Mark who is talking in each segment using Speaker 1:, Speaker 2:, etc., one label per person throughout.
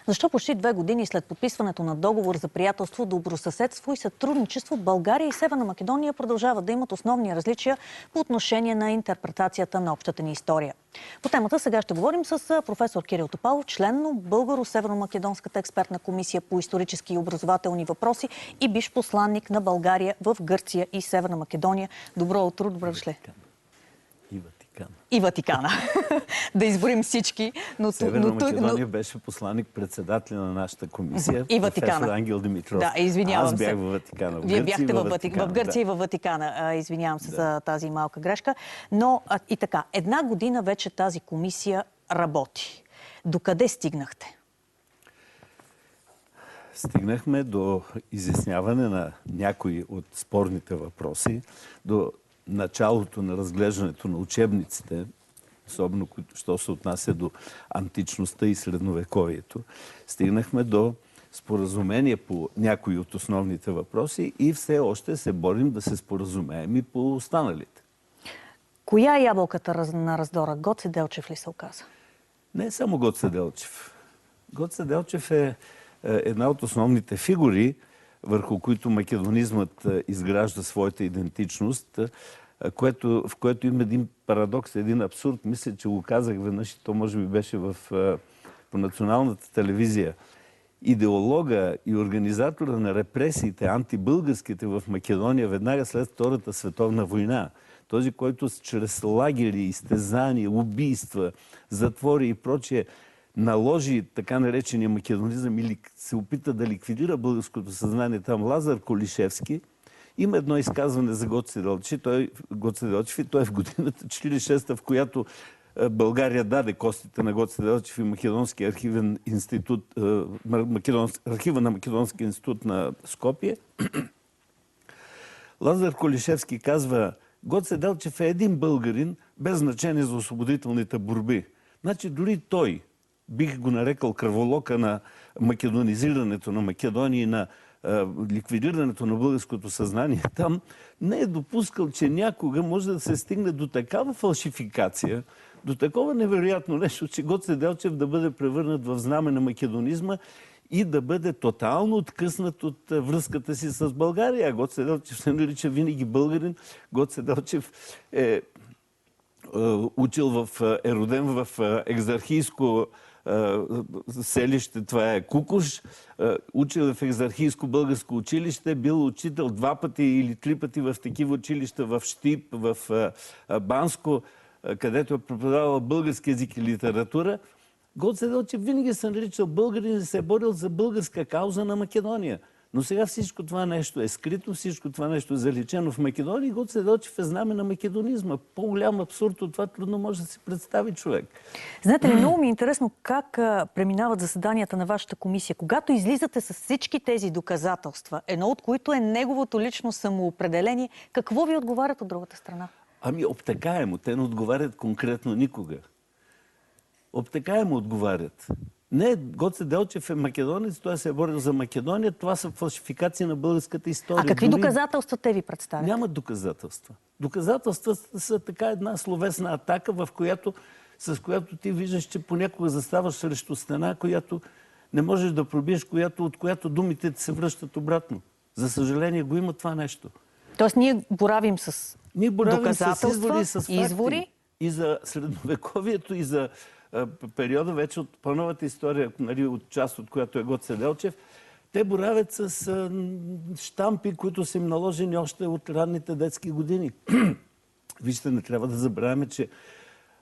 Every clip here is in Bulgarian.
Speaker 1: Защо почти 2 години след подписването на договор за приятелство, добросъседство и сътрудничество България и Северна Македония продължават да имат основни различия по отношение на интерпретацията на общата ни история? По темата сега ще говорим с професор Кирил Топалов, член на Българо-Северно-македонската експертна комисия по исторически и образователни въпроси и бивш посланник на България в Гърция и Северна Македония. Добро утро, добре дошли. И Ватикана. Да изборим всички.
Speaker 2: Северна Македония беше посланник председател на нашата комисия.
Speaker 1: И Ватикана.
Speaker 2: Професор Ангел Димитров.
Speaker 1: Да, извинявам се.
Speaker 2: Аз бях във Ватикана.
Speaker 1: Вие бяхте в Гърция и във Ватикана. Извинявам се за тази малка грешка. Но и така, 1 година вече тази комисия работи. Докъде стигнахте?
Speaker 2: Стигнахме до изясняване на някои от спорните въпроси, до началото на разглеждането на учебниците, особено що се отнася до античността и средновековието. Стигнахме до споразумение по някои от основните въпроси и все още се борим да се споразумеем и по останалите.
Speaker 1: Коя е ябълката на раздора? Гоце Делчев ли се оказа?
Speaker 2: Не само Гоце Делчев. Гоце Делчев е една от основните фигури, върху които македонизмът изгражда своята идентичност, в което има един парадокс, един абсурд. Мисля, че го казах веднъж и то може би беше по националната телевизия. Идеолога и организатора на репресиите, антибългарските в Македония веднага след Втората световна война, този, който чрез лагери, изтезания, убийства, затвори и прочие наложи така наречения македонизъм или се опита да ликвидира българското съзнание там, Лазар Колишевски, има едно изказване за Гоце Делчев и той е в годината 46-та, в която България даде костите на Гоце Делчев и Македонския архивен институт, архива на Македонския институт на Скопие. Лазар Колишевски казва: Гоце Делчев е един българин без значение за освободителните борби. Значи дори той, бих го нарекал кръволока на македонизирането на Македония и на ликвидирането на българското съзнание там, не е допускал, че някога може да се стигне до такава фалшификация, до такова невероятно нещо, че Гоце Делчев да бъде превърнат в знаме на македонизма и да бъде тотално откъснат от връзката си с България. Гоце Делчев се нарича винаги българин. Гоце Делчев е роден в екзархийско селище, това е Кукуш, учил в екзархийско българско училище, бил учител 2 пъти или 3 пъти в такива училища в Щип, в Банско, където е преподавал български език и литература. Гоце Делчев винаги се наричал българин и се е борил за българска кауза на Македония. Но сега всичко това нещо е скрито, всичко това нещо е заличено в Македония и Гоце Делчев е знаме на македонизма. По-голям абсурд от това трудно може да си представи човек.
Speaker 1: Знаете ли, много ми е интересно как преминават заседанията на вашата комисия. Когато излизате с всички тези доказателства, едно от които е неговото лично самоопределение, какво ви отговарят от другата страна?
Speaker 2: Ами обтекаемо. Те не отговарят конкретно никога. Обтекаемо отговарят. Не, Гоце Делчев е македонец, той се е борил за Македония. Това са фалшификации на българската история.
Speaker 1: А какви доказателства те ви представят?
Speaker 2: Нямат доказателства. Доказателства са така една словесна атака, с която ти виждаш, че понякога заставаш срещу стена, която не можеш да пробиеш, от която думите ти се връщат обратно. За съжаление го има това нещо.
Speaker 1: Тоест ние боравим с доказателства,
Speaker 2: с
Speaker 1: извори.
Speaker 2: И за средновековието, и за периода вече от по-новата история, от част от която е Гоце Делчев, те боравят с щампи, които са им наложени още от ранните детски години. Вижте, не трябва да забравяме, че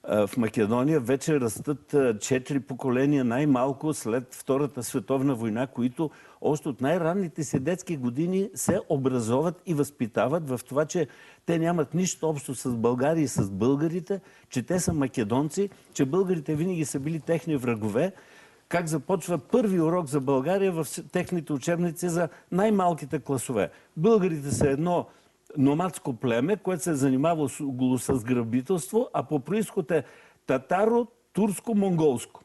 Speaker 2: в Македония вече растат 4 поколения най-малко след Втората световна война, които още от най-ранните си детски години се образоват и възпитават в това, че те нямат нищо общо с България и с българите, че те са македонци, че българите винаги са били техни врагове. Как започва първи урок за България в техните учебници за най-малките класове. Българите са едно номадско племе, което се е занимавало с грабителство, а по произход е татаро-турско-монголско.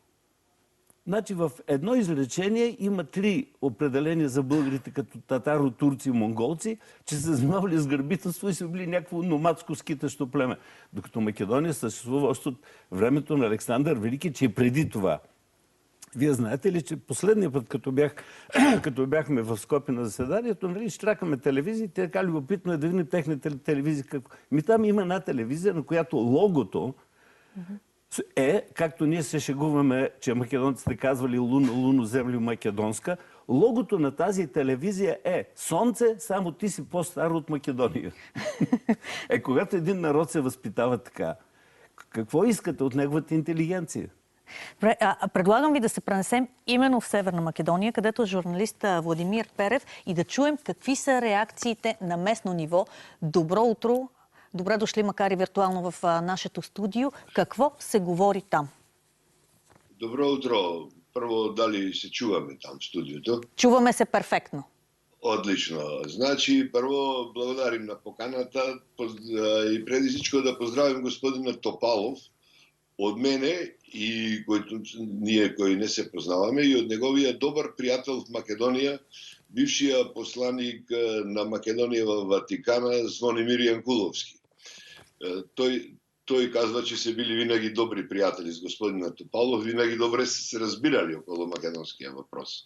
Speaker 2: Значи в едно изречение има 3 определения за българите като татаро-турци и монголци, че са занимавали с грабителство и са били някакво номадско скитащо племе. Докато Македония съществува още от времето на Александър Велики, че и преди това. Вие знаете ли, че последния път, като бяхме в Скопие на заседанието, нали, штракаме телевизии, така любопитно е да видим техните телевизии. Там има една телевизия, на която логото е, както ние се шегуваме, че македонците казвали луно, землю македонска, логото на тази телевизия е Слънце, само ти си по-стар от Македония. Когато един народ се възпитава така, какво искате от неговата интелигенция?
Speaker 1: Предлагам ви да се пренесем именно в Северна Македония, където е журналист Владимир Перев и да чуем какви са реакциите на местно ниво. Добро утро! Добре дошли, макар и виртуално, в нашето студио. Какво се говори там?
Speaker 3: Добро утро. Първо, дали се чуваме там в студиото?
Speaker 1: Чуваме се перфектно.
Speaker 3: Отлично. Значи, първо благодарим на поканата и преди всичко да поздравим господина Топалов от мене и ние, кои не се познаваме, и от неговия добър приятел в Македония, бившия посланник на Македония в Ватикана, Звонимир Янкуловски. Той казва, че са били винаги добри приятели с господина Топалов, винаги добре са се разбирали около македонския въпрос.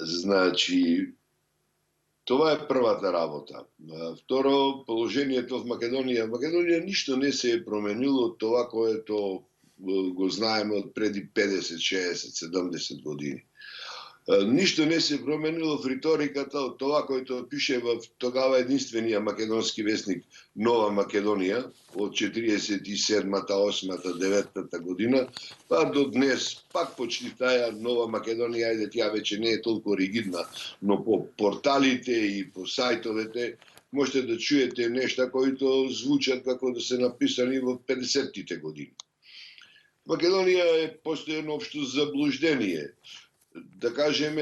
Speaker 3: Значи, това е първата работа. Второ, положението в Македония. В Македония нищо не се е променило от това, което го знаем от преди 50, 60, 70 години. Нищо не се е променило в риториката от това, което пише в тогава единствения македонски вестник Нова Македония от 47-та, 8-та, 9-та година, па до днес пак почти тая Нова Македония, айде тя вече не е толкова ригидна, но по порталите и по сайтовете можете да чуете неща, които звучат како да са написани в 50-тите години. Македония е постоянно общо заблуждение. Да кажем,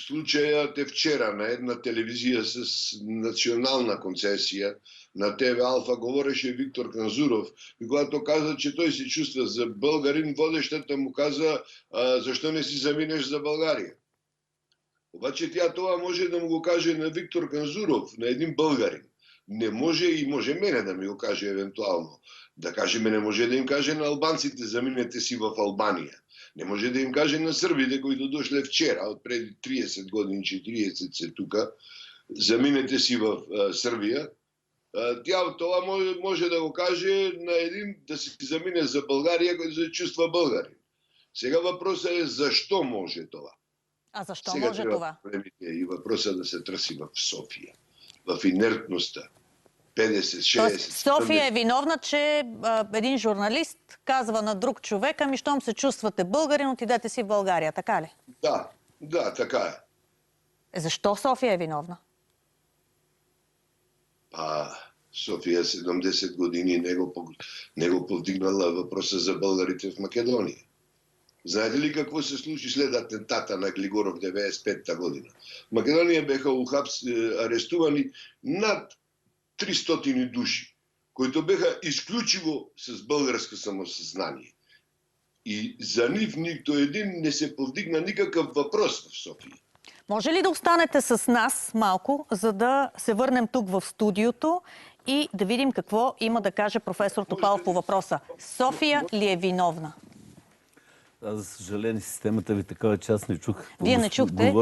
Speaker 3: случаят е вчера на една телевизия с национална концесия на ТВ Алфа говореше Виктор Канзуров и когато каза, че той се чувства за българин, водещата му каза, защо не си заминеш за България? Обаче тя това може да му го каже на Виктор Канзуров, на един българин. Не може и може мене да ми го каже евентуално. Да кажем, не може да им каже на албанците, заминете си в Албания. Не може да им каже на сърбите, които дошле вчера, от преди 30 години, 40 се тука, заминете си в Сърбия. Тя това може да го каже на един да си замине за България, който се чувства българин. Сега въпросът е защо може това.
Speaker 1: А защо
Speaker 3: сега
Speaker 1: може това?
Speaker 3: И въпросът да се търси в София, в инертността. 50-60.
Speaker 1: София е виновна, че един журналист казва на друг човек, ами щом се чувствате българин, отидете си в България, така ли?
Speaker 3: Да, така е.
Speaker 1: Защо София е виновна?
Speaker 3: София 70 години не го повдигнала въпроса за българите в Македония. Знаете ли какво се случи след атентата на Глигоров 95-та година? В Македония беха арестувани над 300 души, които беха изключиво с българско самосъзнание. И за нив нито един не се повдигна никакъв въпрос в София.
Speaker 1: Може ли да останете с нас малко, за да се върнем тук в студиото и да видим какво има да каже професор Топалов по въпроса? София ли е виновна?
Speaker 2: Аз, за съжаление, системата ви такава част не чух.
Speaker 1: Вие не чухте.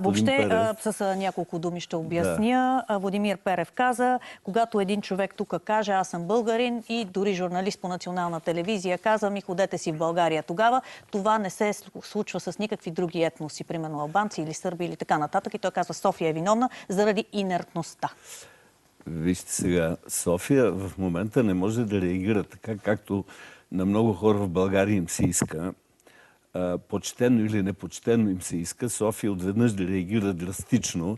Speaker 1: Въобще
Speaker 2: Перев.
Speaker 1: с няколко думи ще обясня. Да. Владимир Перев каза, когато един човек тук каже, аз съм българин и дори журналист по национална телевизия каза, ми ходете си в България. Тогава това не се случва с никакви други етноси, примерно албанци или сърби или така нататък. И той казва, София е виновна заради инертността.
Speaker 2: Вижте сега, София в момента не може да реагира така, както на много хора в България им се иска. Почтено или непочтено им се иска, София отведнъж да реагира драстично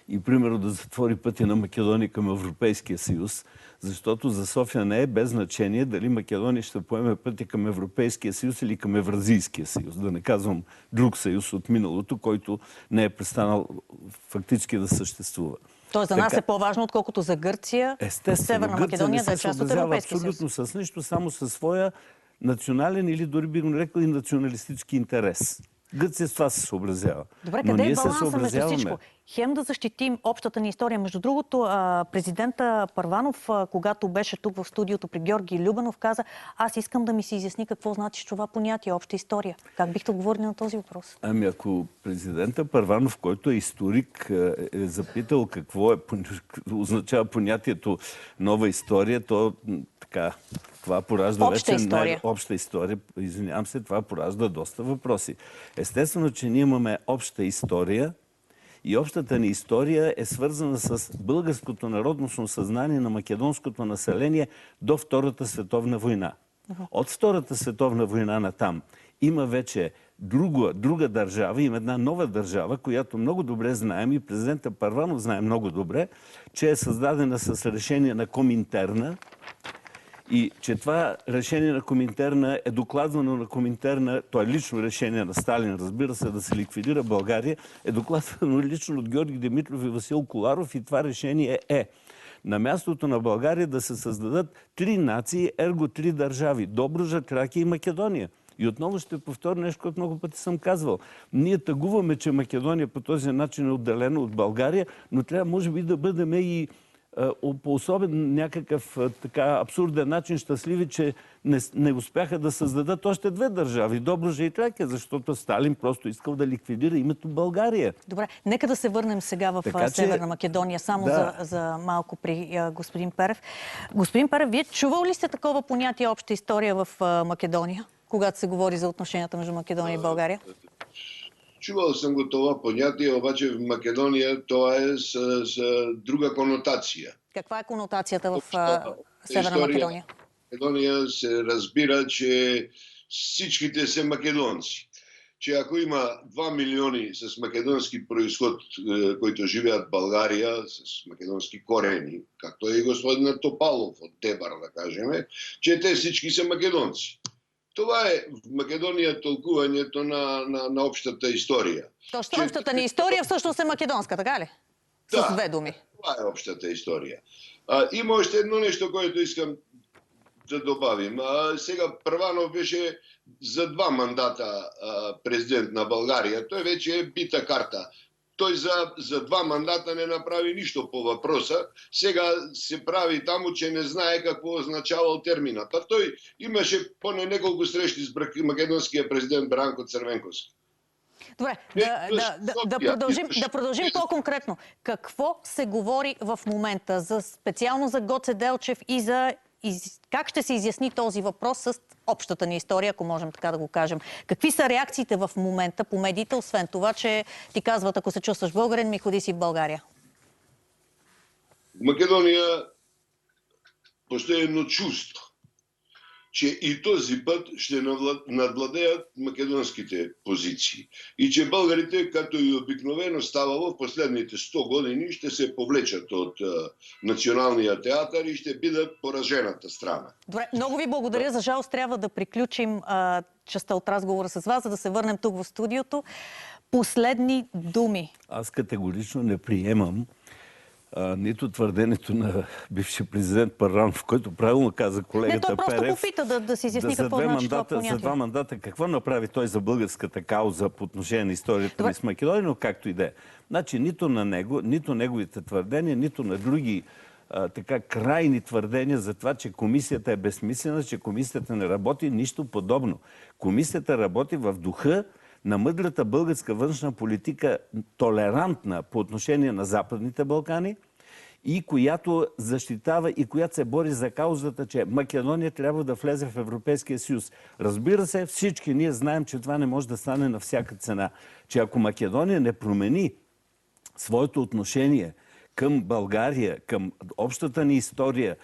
Speaker 2: и примерно да затвори пътя на Македония към Европейския съюз, защото за София не е без значение дали Македония ще поеме пътя към Европейския съюз или към Евразийския съюз. Да не казвам друг съюз от миналото, който не е престанал фактически да съществува.
Speaker 1: Тоест за нас е по-важно, отколкото за Гърция, Северна Македония да е част от Европейския съюз.
Speaker 2: Абсолютно с нищо, само със своя национален или дори би го нарекал и националистически интерес. Гърция с това се съобразява.
Speaker 1: Добре, къде е баланса между всичко? Хем да защитим общата ни история. Между другото, президента Първанов, когато беше тук в студиото при Георги Любенов, каза: аз искам да ми се изясни какво значи това понятие обща история. Как бихте отговорили на този въпрос?
Speaker 2: Ами ако президента Първанов, който е историк, е запитал какво означава понятието нова история, то така, това поражда
Speaker 1: обща история.
Speaker 2: Обща история. Извинявам се, това поражда доста въпроси. Естествено, че ние имаме обща история и общата ни история е свързана с българското народностно съзнание на македонското население до Втората световна война. От Втората световна война натам има вече друга държава, има една нова държава, която много добре знаем и президента Първанов знае много добре, че е създадена с решение на Коминтерна и че това решение на Коминтерна е докладвано на Коминтерна, то е лично решение на Сталин, разбира се, да се ликвидира България, е докладвано лично от Георги Димитров и Васил Коларов и това решение е на мястото на България да се създадат 3 нации, ерго 3 държави – Добруджа, Тракия и Македония. И отново ще повторя нещо, което много пъти съм казвал. Ние тъгуваме, че Македония по този начин е отделена от България, но трябва може би да бъдем и по особен някакъв така абсурден начин щастливи, че не успяха да създадат още 2 държави, Добруджа и Тракия, защото Сталин просто искал да ликвидира името България.
Speaker 1: Добре, нека да се върнем сега в Северна Македония, само за малко при господин Перев. Господин Перев, вие чувал ли сте такова понятие обща история в Македония, когато се говори за отношенията между Македония и България?
Speaker 3: Чувал съм го това понятие, обаче в Македония това е с друга конотация.
Speaker 1: Каква е конотацията в Северна Македония?
Speaker 3: Македония се разбира, че всичките са македонци. Че ако има 2 милиони с македонски произход, които живеят в България, с македонски корени, както е и господин Топалов от Тебар, да кажем, че те всички са македонци. Това е в Македония тълкуването на общата история.
Speaker 1: Точно общата ни история всъщност е македонска, така ли? С 2 думи.
Speaker 3: Това е общата история. Има още едно нещо, което искам да добавим. Сега Първанов беше за 2 мандата президент на България. Той вече е бита карта. Той за 2 мандата не направи нищо по въпроса. Сега се прави тамо, че не знае какво означавал терминът. Той имаше поне няколко срещи с македонския президент Бранко Цървенковски.
Speaker 1: Добре, да продължим по-конкретно. Какво се говори в момента специално за Гоце Делчев и как ще се изясни този въпрос с общата ни история, ако можем така да го кажем? Какви са реакциите в момента по медиите, освен това, че ти казват, ако се чувстваш българин, ми ходи си в България?
Speaker 3: В Македония постоянно чувство, че и този път ще надвладеят македонските позиции. И че българите, като и обикновено ставало в последните 100 години, ще се повлечат от националния театър и ще бидат поражената страна.
Speaker 1: Добре, много ви благодаря. За жалост трябва да приключим частта от разговора с вас, за да се върнем тук в студиото. Последни думи.
Speaker 2: Аз категорично не приемам нито твърдението на бившия президент Първанов, който правилно каза колегата Перев.
Speaker 1: Не, той просто попита да се изясни какво значи това понятие.
Speaker 2: За 2 мандата какво направи той за българската кауза по отношение на историята ни с Македония, но както и да е. Значи нито на него, нито неговите твърдения, нито на други така крайни твърдения за това, че комисията е безсмислена, че комисията не работи, нищо подобно. Комисията работи в духа на мъдрата българска външна политика, толерантна по отношение на Западните Балкани и която защитава и която се бори за каузата, че Македония трябва да влезе в Европейския съюз. Разбира се, всички ние знаем, че това не може да стане на всяка цена. Че ако Македония не промени своето отношение към България, към общата ни история,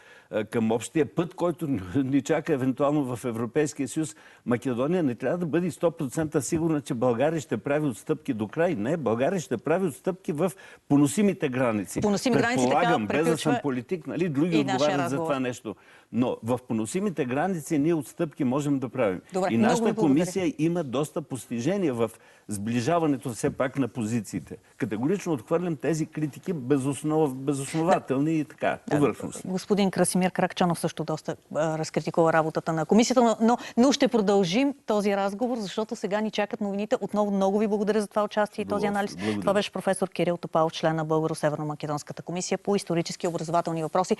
Speaker 2: към общия път, който ни чака евентуално в Европейския съюз, Македония не трябва да бъде 100% сигурна, че България ще прави отстъпки до край. Не, България ще прави отстъпки в поносимите граници. Предполагам, без да съм политик, нали, други отговарят за това нещо. Но в поносимите граници ние отстъпки можем да правим.
Speaker 1: Добре,
Speaker 2: и нашата комисия има доста постижения в сближаването все пак на позициите. Категорично отхвърлям тези критики безоснователни и така, повърхностни.
Speaker 1: Господин Красимир Красимир Каракачанов също доста разкритикува работата на комисията, но ще продължим този разговор, защото сега ни чакат новините. Отново много ви благодаря за това участие и този анализ.
Speaker 2: Благодаря.
Speaker 1: Това беше професор Кирил Топалов, член на Българо-Северно-македонската комисия по исторически и образователни въпроси.